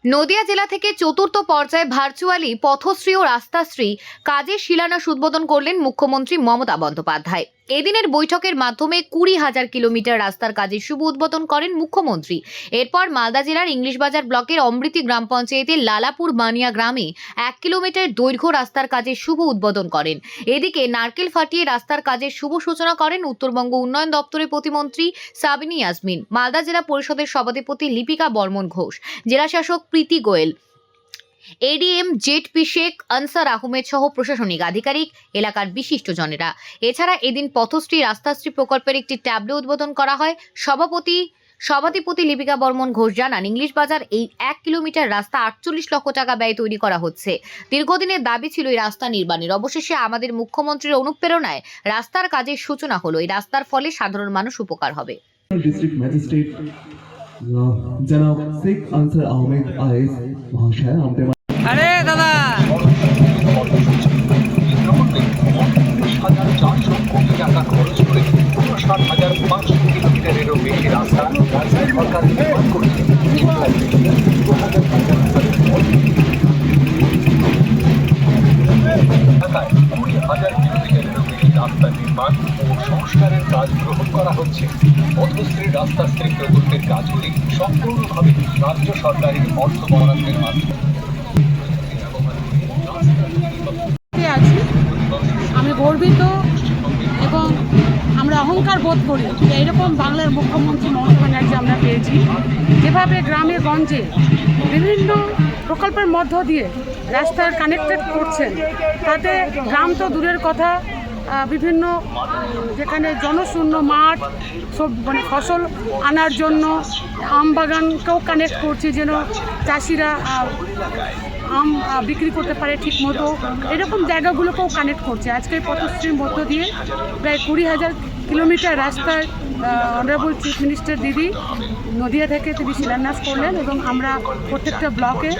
নদিয়া জেলা থেকে চতুর্থ পর্যায়ে ভার্চুয়ালি পথশ্রী ও রাস্তাশ্রী কাজের শিলান্যাস উদ্বোধন করলেন মুখ্যমন্ত্রী মমতা বন্দ্যোপাধ্যায়। এদিনের বৈঠকের মাধ্যমে 20,000 কিলোমিটার রাস্তার কাজের শুভ উদ্বোধন করেন মুখ্যমন্ত্রী। এরপর মালদা জেলার ইংলিশ বাজার ব্লকের অমৃতি গ্রাম পঞ্চায়েতের লালাপুর বানিয়া গ্রামে 1 কিলোমিটার দৈর্ঘ্য রাস্তার কাজের শুভ উদ্বোধন করেন। এদিকে নারকেল ফাটিয়ে রাস্তার কাজের শুভ সূচনা করেন উত্তরবঙ্গ উন্নয়ন দপ্তরের প্রতিমন্ত্রী সাবিনী ইয়াসমিন, মালদা জেলা পরিষদের সভাধিপতি লিপিকা বর্মন ঘোষ, জেলাশাসক প্রীতি গোয়েল, এডিএম জেডপি শেখ আনসার আহমেদ সহ প্রশাসনিক আধিকারিক, এলাকার বিশিষ্টজনেরা। এছাড়া এদিন পথশ্রী রাস্তাশ্রী প্রকল্পের একটি ট্যাবলো উদ্বোধন করা হয়। সভাধিপতি লিপিকা বর্মন ঘোষ জানান, ইংলিশ বাজার এই 1 কিলোমিটার রাস্তা 48 লক্ষ টাকা ব্যয় তৈরি করা হচ্ছে। দীর্ঘদিনের দাবি ছিল এই রাস্তা নির্মাণের। অবশেষে আমাদের মুখ্যমন্ত্রীর অনুপ্রেরণায় রাস্তার কাজের সূচনা হলো। এই রাস্তার ফলে সাধারণ মানুষ উপকার হবে। डिस्ट्रिक्ट मजिस्ट्रेट जनाब शेख आंसर अहमेद आईएएस महाशय आमचे अरे दादा 400 কোটি টাকা খরচ করে 60,500 কিলোমিটারেরও বেশি রাস্তা সরকার নির্মাণ করেছে। ঢাকায় 20,000 কিলোমিটারেরও বেশি রাস্তা নির্মাণ ও সংস্কারের কাজ গ্রহণ করা হচ্ছে। পথশ্রী রাস্তাশ্রী প্রকল্পের কাজগুলি সম্পূর্ণভাবে রাজ্য সরকারের অর্থ বরাদ্দের মাধ্যমে। আছি আমি গর্বিত এবং আমরা অহংকার বোধ করি যে এইরকম বাংলার মুখ্যমন্ত্রী মমতা ব্যানার্জি আমরা পেয়েছি, যেভাবে গ্রামে গঞ্জে বিভিন্ন প্রকল্পের মধ্য দিয়ে রাস্তার কানেক্টেড করছেন। তাতে গ্রাম তো দূরের কথা, বিভিন্ন যেখানে জনশূন্য মাঠ সব ফসল আনার জন্য আম বাগানকেও কানেক্ট করছে, যেন চাষিরা আম বিক্রি করতে পারে ঠিক মতো, এরকম জায়গাগুলোকেও কানেক্ট করছে। আজকে পথশ্রীর মধ্য দিয়ে প্রায় 20,000 কিলোমিটার রাস্তায় অনারেবল চিফ মিনিস্টার দিদি নদিয়া থেকে তিনি শিলান্যাস করলেন এবং আমরা প্রত্যেকটা ব্লকে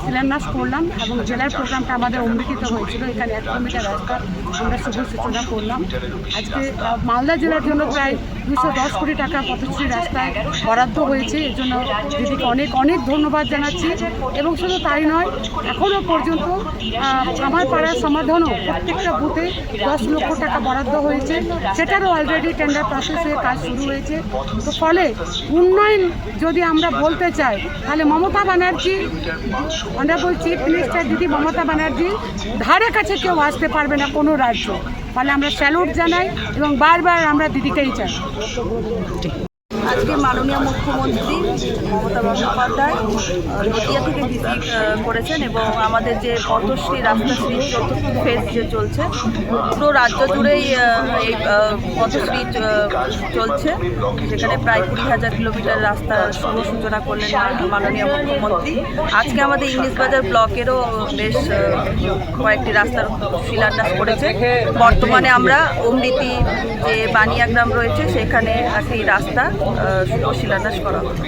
শিলান্যাস করলাম এবং জেলার প্রোগ্রামটা আমাদের অমৃতিতে হয়েছিল। এখানে 1 কিলোমিটার রাস্তা আমরা শুভ সূচনা করলাম। আজকে মালদা জেলার জন্য প্রায় 210 কোটি টাকা পথশ্রী রাস্তায় বরাদ্দ হয়েছে। এর জন্য দিদিকে অনেক অনেক ধন্যবাদ জানাচ্ছি। এবং শুধু তাই নয়, এখনও পর্যন্ত আমার পাড়ার সমাধানও প্রত্যেকটা বুথে 10 লক্ষ টাকা বরাদ্দ হয়েছে, সেটারও অলরেডি টেন্ডার প্রসেস হয়ে কাজ শুরু হয়েছে। তো ফলে উন্নয়ন যদি আমরা বলতে চাই, তাহলে Mamata Banerjee, honourable chief minister দিদি মমতা ব্যানার্জির ধারে কাছে কেউ আসতে পারবে না কোনো রাজ্য। ফলে আমরা স্যালুট জানাই এবং বারবার আমরা দিদিকেই চাই। আজকে মাননীয় মুখ্যমন্ত্রী মমতা বন্দ্যোপাধ্যায় নদিয়া থেকে ভিজিট করেছেন এবং আমাদের যে পথশ্রী রাস্তাশ্রী চতুর্থ ফেজ যে চলছে, পুরো রাজ্য জুড়েই এই পথশ্রী চলছে, যেখানে প্রায় 20,000 কিলোমিটার রাস্তার শুভ সূচনা করলেন মাননীয় মুখ্যমন্ত্রী। আজকে আমাদের ইংলিশ বাজার ব্লকেরও বেশ কয়েকটি রাস্তার শিলান্যাস করেছে। বর্তমানে আমরা অমৃতি যে বানিয়া গ্রাম রয়েছে সেখানে একটি রাস্তা শিলান্যাস করা হবে।